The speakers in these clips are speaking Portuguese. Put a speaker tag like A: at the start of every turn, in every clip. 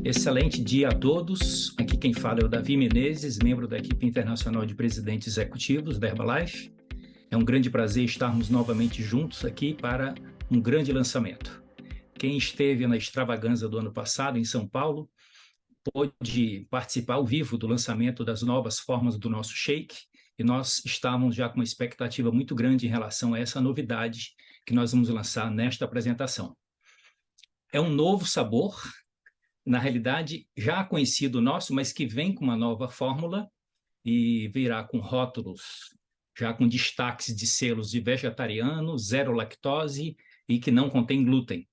A: Excelente dia a todos. Aqui quem fala é o Davi Menezes, membro da equipe internacional de presidentes executivos da Herbalife. É um grande prazer estarmos novamente juntos aqui para um grande lançamento. Quem esteve na extravaganza do ano passado em São Paulo pôde participar ao vivo do lançamento das novas formas do nosso shake, e nós estávamos já com uma expectativa muito grande em relação a essa novidade que nós vamos lançar nesta apresentação. É um novo sabor, na realidade já conhecido nosso, mas que vem com uma nova fórmula e virá com rótulos, já com destaques de selos de vegetariano, zero lactose e que não contém glúten.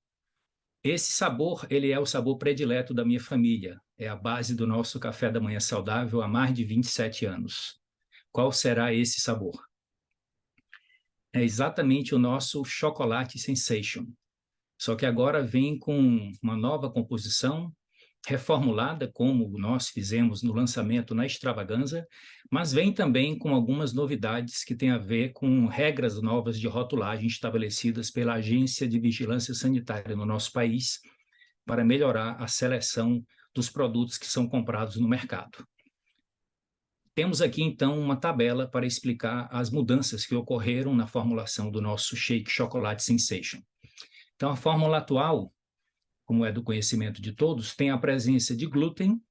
A: Esse sabor, ele é o sabor predileto da minha família, é a base do nosso café da manhã saudável há mais de 27 anos. Qual será esse sabor? É exatamente o nosso Chocolate Sensation, só que agora vem com uma nova composição, reformulada, como nós fizemos no lançamento na Extravaganza, mas vem também com algumas novidades que têm a ver com regras novas de rotulagem estabelecidas pela Agência de Vigilância Sanitária no nosso país, para melhorar a seleção dos produtos que são comprados no mercado. Temos aqui, então, uma tabela para explicar as mudanças que ocorreram na formulação do nosso Shake Chocolate Sensation. Então, a fórmula atual, como é do conhecimento de todos, tem a presença de glúten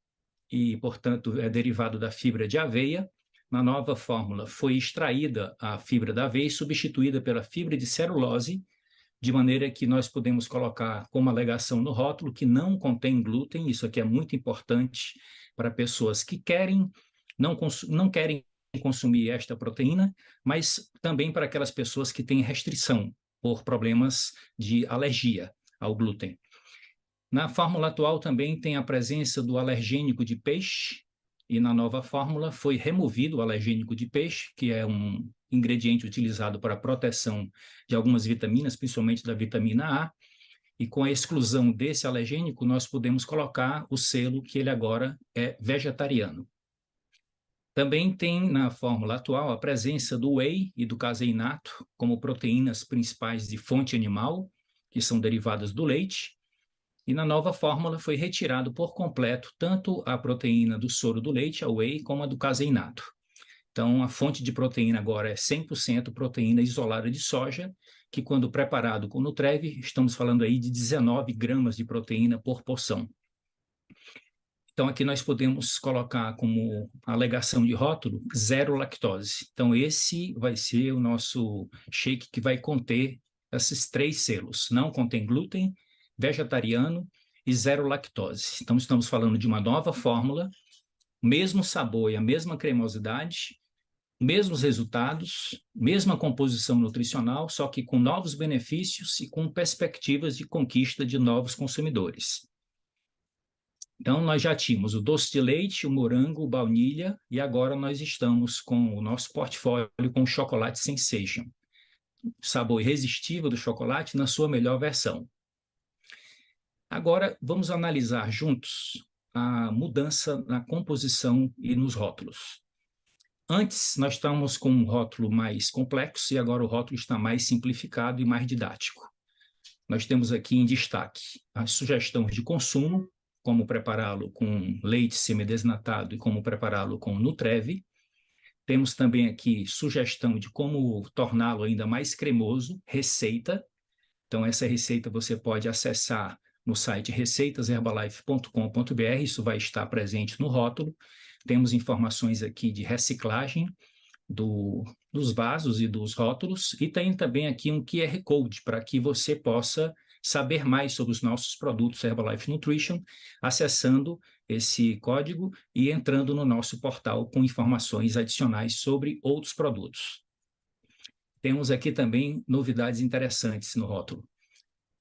A: e, portanto, é derivado da fibra de aveia. Na nova fórmula foi extraída a fibra da aveia e substituída pela fibra de celulose, de maneira que nós podemos colocar como alegação no rótulo que não contém glúten. Isso aqui é muito importante para pessoas que não querem consumir esta proteína, mas também para aquelas pessoas que têm restrição por problemas de alergia ao glúten. Na fórmula atual também tem a presença do alergênico de peixe, e na nova fórmula foi removido o alergênico de peixe, que é um ingrediente utilizado para a proteção de algumas vitaminas, principalmente da vitamina A, e com a exclusão desse alergênico, nós podemos colocar o selo que ele agora é vegetariano. Também tem na fórmula atual a presença do whey e do caseinato como proteínas principais de fonte animal, que são derivadas do leite. E na nova fórmula foi retirado por completo tanto a proteína do soro do leite, a whey, como a do caseinato. Então, a fonte de proteína agora é 100% proteína isolada de soja, que quando preparado com Nutrev, estamos falando aí de 19 gramas de proteína por porção. Então, aqui nós podemos colocar como alegação de rótulo zero lactose. Então, esse vai ser o nosso shake que vai conter esses 3 selos. Não contém glúten, vegetariano e zero lactose. Então, estamos falando de uma nova fórmula, mesmo sabor e a mesma cremosidade, mesmos resultados, mesma composição nutricional, só que com novos benefícios e com perspectivas de conquista de novos consumidores. Então, nós já tínhamos o doce de leite, o morango, o baunilha, e agora nós estamos com o nosso portfólio com o Chocolate Sensation, sabor irresistível do chocolate na sua melhor versão. Agora, vamos analisar juntos a mudança na composição e nos rótulos. Antes, nós estávamos com um rótulo mais complexo e agora o rótulo está mais simplificado e mais didático. Nós temos aqui em destaque as sugestões de consumo, como prepará-lo com leite semidesnatado e como prepará-lo com Nutrev. Temos também aqui sugestão de como torná-lo ainda mais cremoso, receita. Então, essa receita você pode acessar no site receitaserbalife.com.br, isso vai estar presente no rótulo. Temos informações aqui de reciclagem dos vasos e dos rótulos, e tem também aqui um QR Code para que você possa saber mais sobre os nossos produtos Herbalife Nutrition, acessando esse código e entrando no nosso portal com informações adicionais sobre outros produtos. Temos aqui também novidades interessantes no rótulo.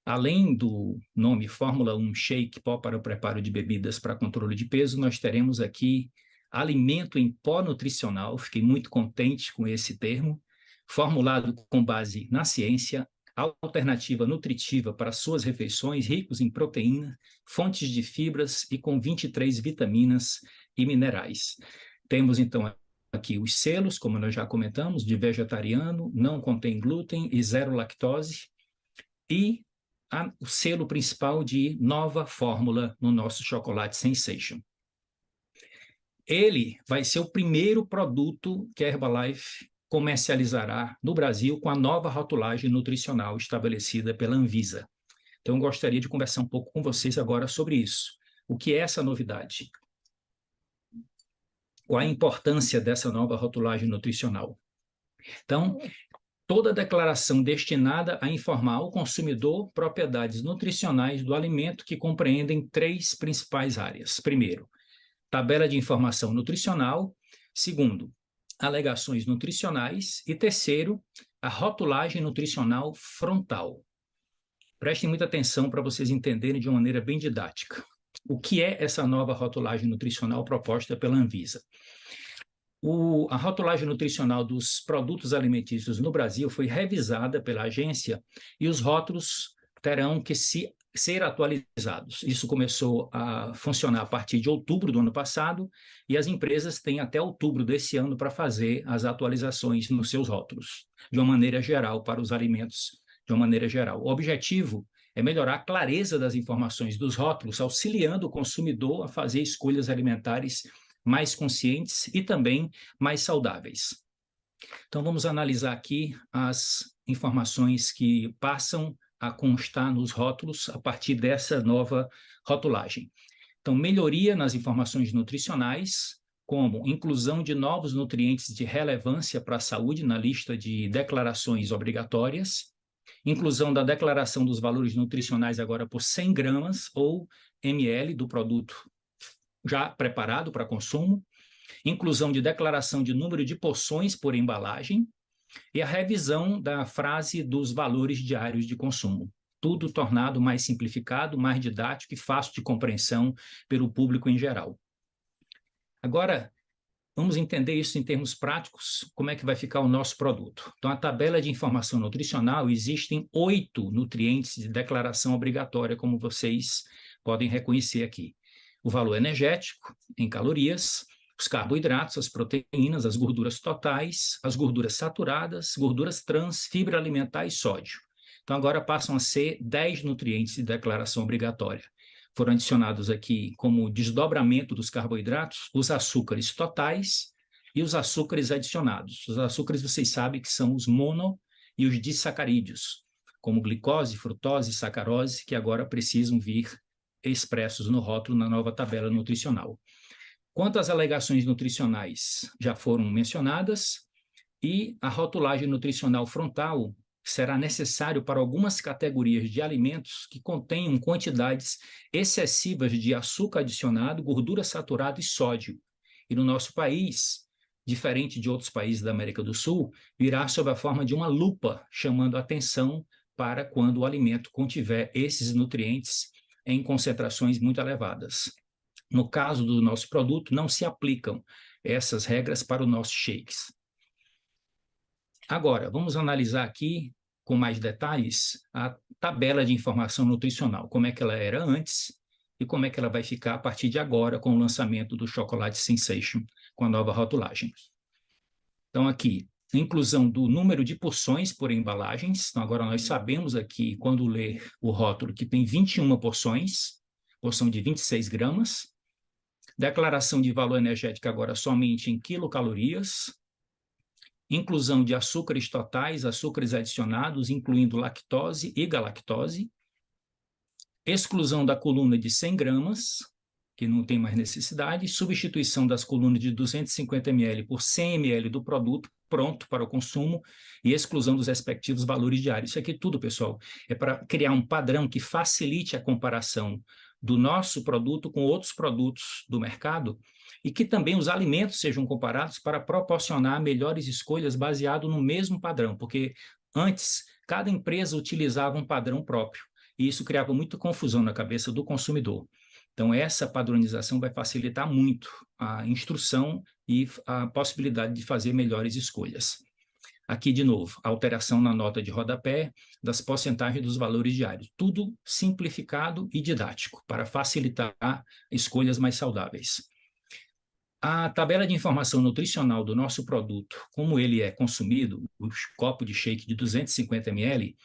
A: Além do nome Fórmula 1 Shake Pó para o preparo de bebidas para controle de peso, nós teremos aqui alimento em pó nutricional, fiquei muito contente com esse termo, formulado com base na ciência, alternativa nutritiva para suas refeições, ricos em proteína, fontes de fibras e com 23 vitaminas e minerais. Temos, então, aqui os selos, como nós já comentamos, de vegetariano, não contém glúten e zero lactose, e o selo principal de nova fórmula no nosso chocolate Sensation. Ele vai ser o primeiro produto que a Herbalife comercializará no Brasil com a nova rotulagem nutricional estabelecida pela Anvisa. Então, eu gostaria de conversar um pouco com vocês agora sobre isso. O que é essa novidade? Qual a importância dessa nova rotulagem nutricional? Então, toda declaração destinada a informar ao consumidor propriedades nutricionais do alimento que compreendem 3 principais áreas. Primeiro, tabela de informação nutricional. Segundo, alegações nutricionais. E terceiro, a rotulagem nutricional frontal. Prestem muita atenção para vocês entenderem de uma maneira bem didática. O que é essa nova rotulagem nutricional proposta pela Anvisa? A rotulagem nutricional dos produtos alimentícios no Brasil foi revisada pela agência e os rótulos terão que ser atualizados. Isso começou a funcionar a partir de outubro do ano passado e as empresas têm até outubro desse ano para fazer as atualizações nos seus rótulos, de uma maneira geral, para os alimentos, de uma maneira geral. O objetivo é melhorar a clareza das informações dos rótulos, auxiliando o consumidor a fazer escolhas alimentares mais conscientes e também mais saudáveis. Então, vamos analisar aqui as informações que passam a constar nos rótulos a partir dessa nova rotulagem. Então, melhoria nas informações nutricionais, como inclusão de novos nutrientes de relevância para a saúde na lista de declarações obrigatórias, inclusão da declaração dos valores nutricionais agora por 100 gramas ou ml do produto já preparado para consumo, inclusão de declaração de número de porções por embalagem e a revisão da frase dos valores diários de consumo. Tudo tornado mais simplificado, mais didático e fácil de compreensão pelo público em geral. Agora, vamos entender isso em termos práticos, como é que vai ficar o nosso produto. Então, a tabela de informação nutricional, existem 8 nutrientes de declaração obrigatória, como vocês podem reconhecer aqui. O valor energético, em calorias, os carboidratos, as proteínas, as gorduras totais, as gorduras saturadas, gorduras trans, fibra alimentar e sódio. Então, agora passam a ser 10 nutrientes de declaração obrigatória. Foram adicionados aqui, como desdobramento dos carboidratos, os açúcares totais e os açúcares adicionados. Os açúcares, vocês sabem que são os mono e os disacarídeos, como glicose, frutose e sacarose, que agora precisam vir expressos no rótulo na nova tabela nutricional. Quanto às alegações nutricionais, já foram mencionadas, e a rotulagem nutricional frontal será necessário para algumas categorias de alimentos que contenham quantidades excessivas de açúcar adicionado, gordura saturada e sódio. E no nosso país, diferente de outros países da América do Sul, virá sob a forma de uma lupa, chamando a atenção para quando o alimento contiver esses nutrientes em concentrações muito elevadas. No caso do nosso produto, não se aplicam essas regras para os nossos shakes. Agora, vamos analisar aqui, com mais detalhes, a tabela de informação nutricional, como é que ela era antes e como é que ela vai ficar a partir de agora com o lançamento do Chocolate Sensation, com a nova rotulagem. Então, aqui, a inclusão do número de porções por embalagens. Então, agora nós sabemos aqui, quando ler o rótulo, que tem 21 porções, porção de 26 gramas. Declaração de valor energético agora somente em quilocalorias. Inclusão de açúcares totais, açúcares adicionados, incluindo lactose e galactose. Exclusão da coluna de 100 gramas, que não tem mais necessidade. Substituição das colunas de 250 ml por 100 ml do produto, pronto para o consumo, e exclusão dos respectivos valores diários. Isso aqui tudo, pessoal, é para criar um padrão que facilite a comparação do nosso produto com outros produtos do mercado e que também os alimentos sejam comparados para proporcionar melhores escolhas baseado no mesmo padrão, porque antes cada empresa utilizava um padrão próprio e isso criava muita confusão na cabeça do consumidor. Então, essa padronização vai facilitar muito a instrução e a possibilidade de fazer melhores escolhas. Aqui, de novo, a alteração na nota de rodapé das porcentagens dos valores diários. Tudo simplificado e didático, para facilitar escolhas mais saudáveis. A tabela de informação nutricional do nosso produto, como ele é consumido, o copo de shake de 250 ml,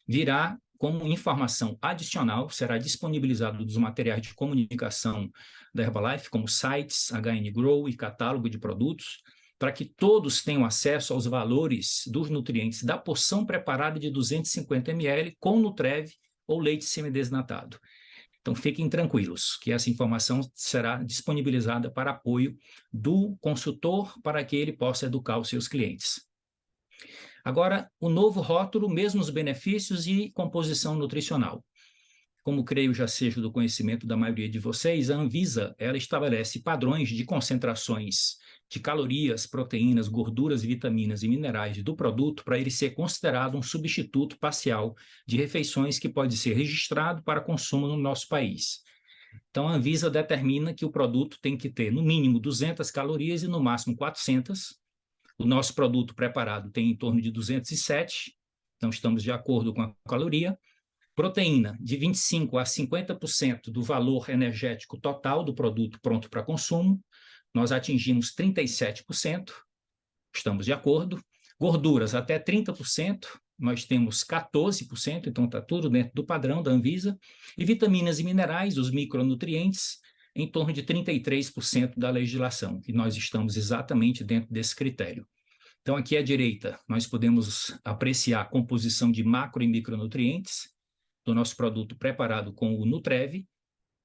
A: virá como informação adicional, será disponibilizado dos materiais de comunicação da Herbalife, como sites, HN Grow e catálogo de produtos, para que todos tenham acesso aos valores dos nutrientes da porção preparada de 250 ml com Nutrev ou leite semidesnatado. Então, fiquem tranquilos que essa informação será disponibilizada para apoio do consultor para que ele possa educar os seus clientes. Agora, o novo rótulo, mesmos benefícios e composição nutricional. Como creio já seja do conhecimento da maioria de vocês, a Anvisa ela estabelece padrões de concentrações de calorias, proteínas, gorduras, vitaminas e minerais do produto para ele ser considerado um substituto parcial de refeições que pode ser registrado para consumo no nosso país. Então, a Anvisa determina que o produto tem que ter no mínimo 200 calorias e no máximo 400. O nosso produto preparado tem em torno de 207, então estamos de acordo com a caloria. Proteína, de 25% a 50% do valor energético total do produto pronto para consumo. Nós atingimos 37%, estamos de acordo. Gorduras, até 30%, nós temos 14%, então está tudo dentro do padrão da Anvisa. E vitaminas e minerais, os micronutrientes, em torno de 33% da legislação, e nós estamos exatamente dentro desse critério. Então, aqui à direita, nós podemos apreciar a composição de macro e micronutrientes do nosso produto preparado com o Nutrev.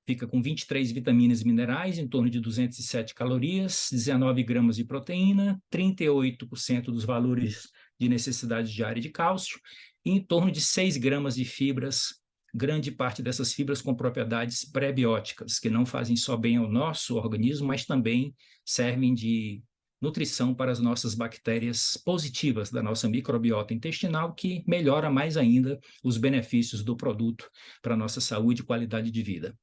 A: Fica com 23 vitaminas e minerais, em torno de 207 calorias, 19 gramas de proteína, 38% dos valores de necessidade diária de cálcio e em torno de 6 gramas de fibras, grande parte dessas fibras com propriedades prebióticas, que não fazem só bem ao nosso organismo, mas também servem de nutrição para as nossas bactérias positivas da nossa microbiota intestinal, que melhora mais ainda os benefícios do produto para a nossa saúde e qualidade de vida.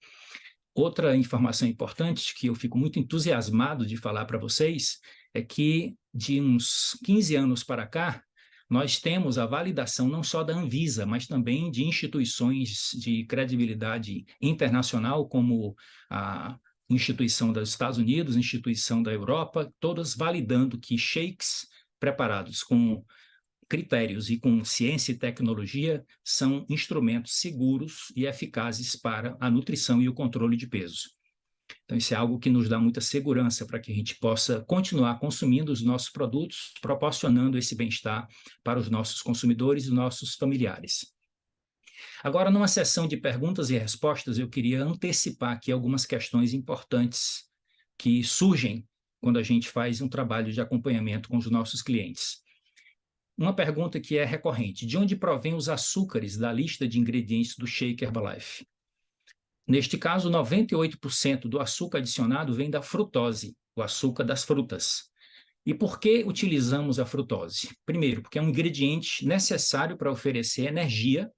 A: Outra informação importante que eu fico muito entusiasmado de falar para vocês é que de uns 15 anos para cá, nós temos a validação não só da Anvisa, mas também de instituições de credibilidade internacional, como a instituição dos Estados Unidos, instituição da Europa, todas validando que shakes preparados com critérios e com ciência e tecnologia são instrumentos seguros e eficazes para a nutrição e o controle de peso. Então, isso é algo que nos dá muita segurança para que a gente possa continuar consumindo os nossos produtos, proporcionando esse bem-estar para os nossos consumidores e nossos familiares. Agora, numa sessão de perguntas e respostas, eu queria antecipar aqui algumas questões importantes que surgem quando a gente faz um trabalho de acompanhamento com os nossos clientes. Uma pergunta que é recorrente: de onde provém os açúcares da lista de ingredientes do shake Herbalife? Neste caso, 98% do açúcar adicionado vem da frutose, o açúcar das frutas. E por que utilizamos a frutose? Primeiro, porque é um ingrediente necessário para oferecer energia,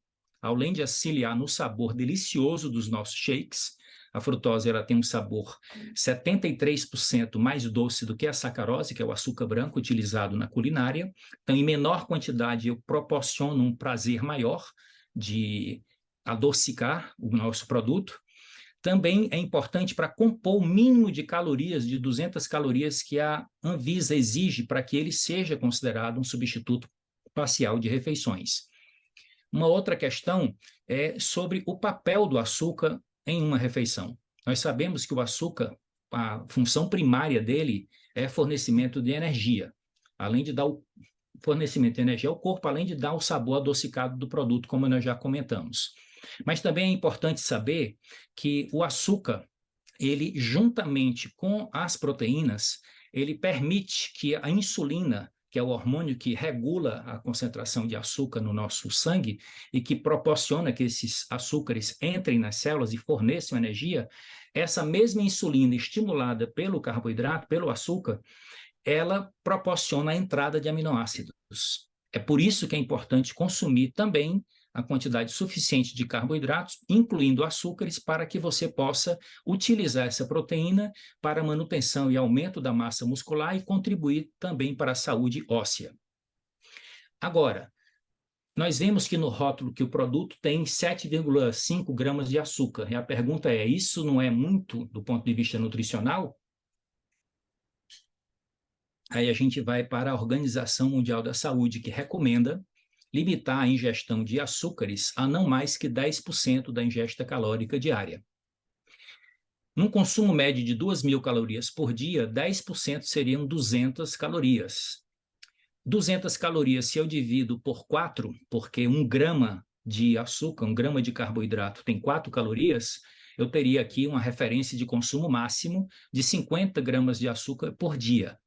A: além de auxiliar no sabor delicioso dos nossos shakes. A frutose ela tem um sabor 73% mais doce do que a sacarose, que é o açúcar branco utilizado na culinária. Então, em menor quantidade, eu proporciono um prazer maior de adocicar o nosso produto. Também é importante para compor o mínimo de calorias, de 200 calorias, que a Anvisa exige para que ele seja considerado um substituto parcial de refeições. Uma outra questão é sobre o papel do açúcar em uma refeição. Nós sabemos que o açúcar, a função primária dele é fornecimento de energia. Além de dar o fornecimento de energia ao corpo, além de dar o sabor adocicado do produto, como nós já comentamos. Mas também é importante saber que o açúcar, ele juntamente com as proteínas, ele permite que a insulina, que é o hormônio que regula a concentração de açúcar no nosso sangue e que proporciona que esses açúcares entrem nas células e forneçam energia, essa mesma insulina estimulada pelo carboidrato, pelo açúcar, ela proporciona a entrada de aminoácidos. É por isso que é importante consumir também a quantidade suficiente de carboidratos, incluindo açúcares, para que você possa utilizar essa proteína para a manutenção e aumento da massa muscular e contribuir também para a saúde óssea. Agora, nós vemos que no rótulo que o produto tem 7,5 gramas de açúcar. E a pergunta é, isso não é muito do ponto de vista nutricional? Aí a gente vai para a Organização Mundial da Saúde, que recomenda limitar a ingestão de açúcares a não mais que 10% da ingesta calórica diária. Num consumo médio de 2.000 calorias por dia, 10% seriam 200 calorias. 200 calorias, se eu divido por 4, porque 1 grama de açúcar, 1 grama de carboidrato tem 4 calorias, eu teria aqui uma referência de consumo máximo de 50 gramas de açúcar por dia.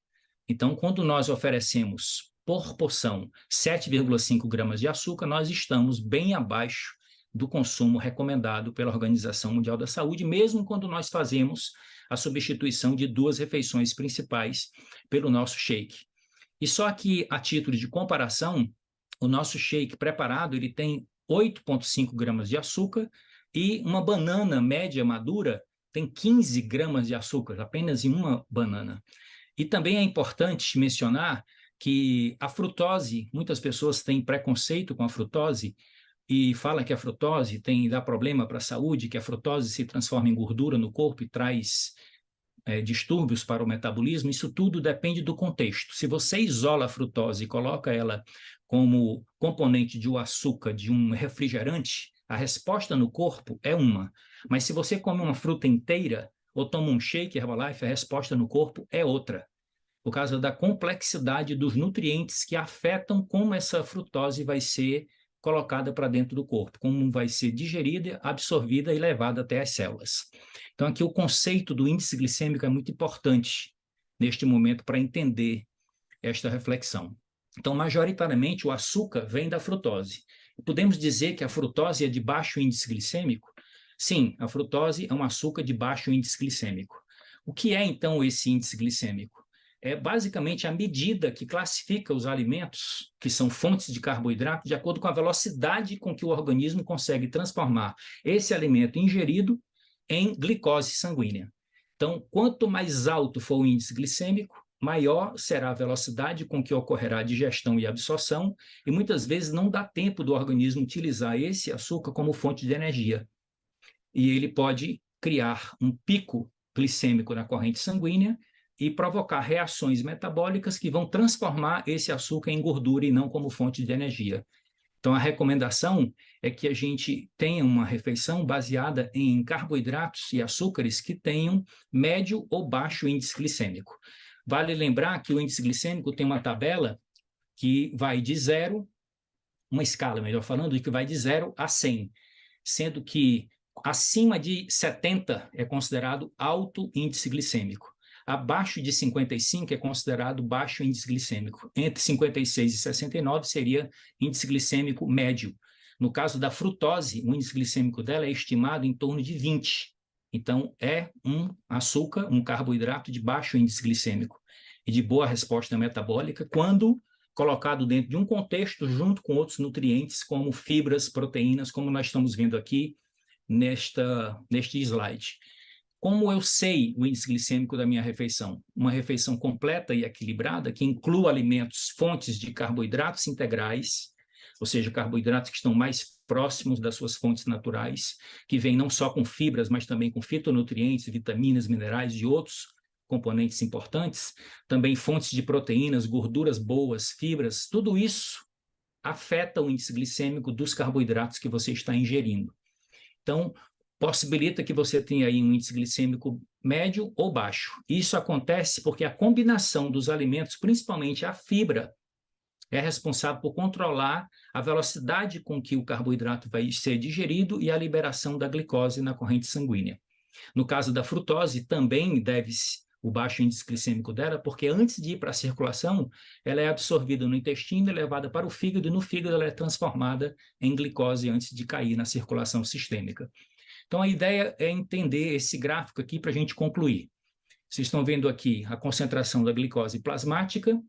A: Então, quando nós oferecemos por porção 7,5 gramas de açúcar, nós estamos bem abaixo do consumo recomendado pela Organização Mundial da Saúde, mesmo quando nós fazemos a substituição de 2 refeições principais pelo nosso shake. E só que, a título de comparação, o nosso shake preparado ele tem 8,5 gramas de açúcar e uma banana média madura tem 15 gramas de açúcar, apenas em uma banana. E também é importante mencionar que a frutose, muitas pessoas têm preconceito com a frutose e falam que a frutose dá problema para a saúde, que a frutose se transforma em gordura no corpo e traz distúrbios para o metabolismo. Isso tudo depende do contexto. Se você isola a frutose e coloca ela como componente de um açúcar, de um refrigerante, a resposta no corpo é uma. Mas se você come uma fruta inteira ou toma um shake Herbalife, a resposta no corpo é outra, por causa da complexidade dos nutrientes que afetam como essa frutose vai ser colocada para dentro do corpo, como vai ser digerida, absorvida e levada até as células. Então, aqui o conceito do índice glicêmico é muito importante neste momento para entender esta reflexão. Então, majoritariamente, o açúcar vem da frutose. Podemos dizer que a frutose é de baixo índice glicêmico? Sim, a frutose é um açúcar de baixo índice glicêmico. O que é, então, esse índice glicêmico? É basicamente a medida que classifica os alimentos, que são fontes de carboidrato, de acordo com a velocidade com que o organismo consegue transformar esse alimento ingerido em glicose sanguínea. Então, quanto mais alto for o índice glicêmico, maior será a velocidade com que ocorrerá a digestão e absorção, e muitas vezes não dá tempo do organismo utilizar esse açúcar como fonte de energia. E ele pode criar um pico glicêmico na corrente sanguínea e provocar reações metabólicas que vão transformar esse açúcar em gordura e não como fonte de energia. Então, a recomendação é que a gente tenha uma refeição baseada em carboidratos e açúcares que tenham médio ou baixo índice glicêmico. Vale lembrar que o índice glicêmico tem uma tabela que vai de 0, uma escala, melhor falando, que vai de 0 a 100, sendo que acima de 70 é considerado alto índice glicêmico. Abaixo de 55 é considerado baixo índice glicêmico. Entre 56 e 69 seria índice glicêmico médio. No caso da frutose, o índice glicêmico dela é estimado em torno de 20. Então, é um açúcar, um carboidrato de baixo índice glicêmico e de boa resposta metabólica quando colocado dentro de um contexto junto com outros nutrientes como fibras, proteínas, como nós estamos vendo aqui neste slide. Como eu sei o índice glicêmico da minha refeição? Uma refeição completa e equilibrada que inclua alimentos, fontes de carboidratos integrais, ou seja, carboidratos que estão mais próximos das suas fontes naturais, que vêm não só com fibras, mas também com fitonutrientes, vitaminas, minerais e outros componentes importantes, também fontes de proteínas, gorduras boas, fibras, tudo isso afeta o índice glicêmico dos carboidratos que você está ingerindo. Então, possibilita que você tenha aí um índice glicêmico médio ou baixo. Isso acontece porque a combinação dos alimentos, principalmente a fibra, é responsável por controlar a velocidade com que o carboidrato vai ser digerido e a liberação da glicose na corrente sanguínea. No caso da frutose, também deve-se o baixo índice glicêmico dela, porque antes de ir para a circulação, ela é absorvida no intestino e levada para o fígado, e no fígado ela é transformada em glicose antes de cair na circulação sistêmica. Então, a ideia é entender esse gráfico aqui para a gente concluir. Vocês estão vendo aqui a concentração da glicose plasmática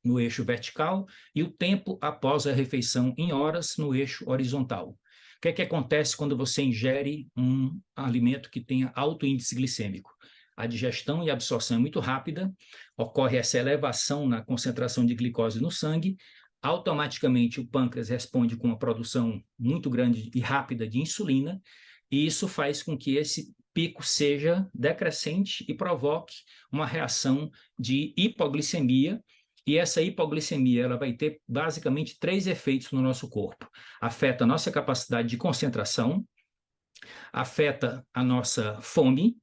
A: no eixo vertical e o tempo após a refeição em horas no eixo horizontal. O que é que acontece quando você ingere um alimento que tenha alto índice glicêmico? A digestão e a absorção é muito rápida, ocorre essa elevação na concentração de glicose no sangue, automaticamente o pâncreas responde com uma produção muito grande e rápida de insulina, e isso faz com que esse pico seja decrescente e provoque uma reação de hipoglicemia, E essa hipoglicemia ela vai ter basicamente 3 efeitos no nosso corpo. Afeta a nossa capacidade de concentração, afeta a nossa fome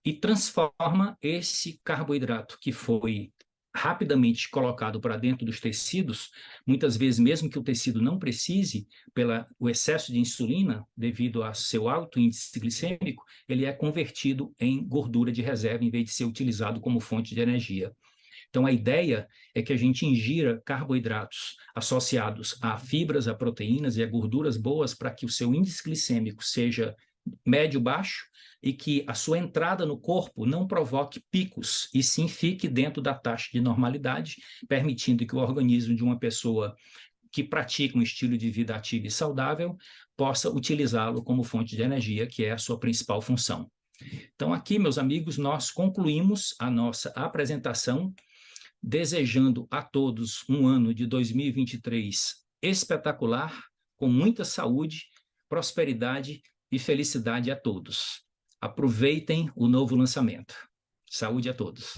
A: e transforma esse carboidrato que foi rapidamente colocado para dentro dos tecidos, muitas vezes mesmo que o tecido não precise, pelo excesso de insulina, devido ao seu alto índice glicêmico, ele é convertido em gordura de reserva em vez de ser utilizado como fonte de energia. Então, a ideia é que a gente ingira carboidratos associados a fibras, a proteínas e a gorduras boas para que o seu índice glicêmico seja médio-baixo e que a sua entrada no corpo não provoque picos, e sim fique dentro da taxa de normalidade, permitindo que o organismo de uma pessoa que pratica um estilo de vida ativo e saudável possa utilizá-lo como fonte de energia, que é a sua principal função. Então, aqui, meus amigos, nós concluímos a nossa apresentação, desejando a todos um ano de 2023 espetacular, com muita saúde, prosperidade e felicidade a todos. Aproveitem o novo lançamento. Saúde a todos.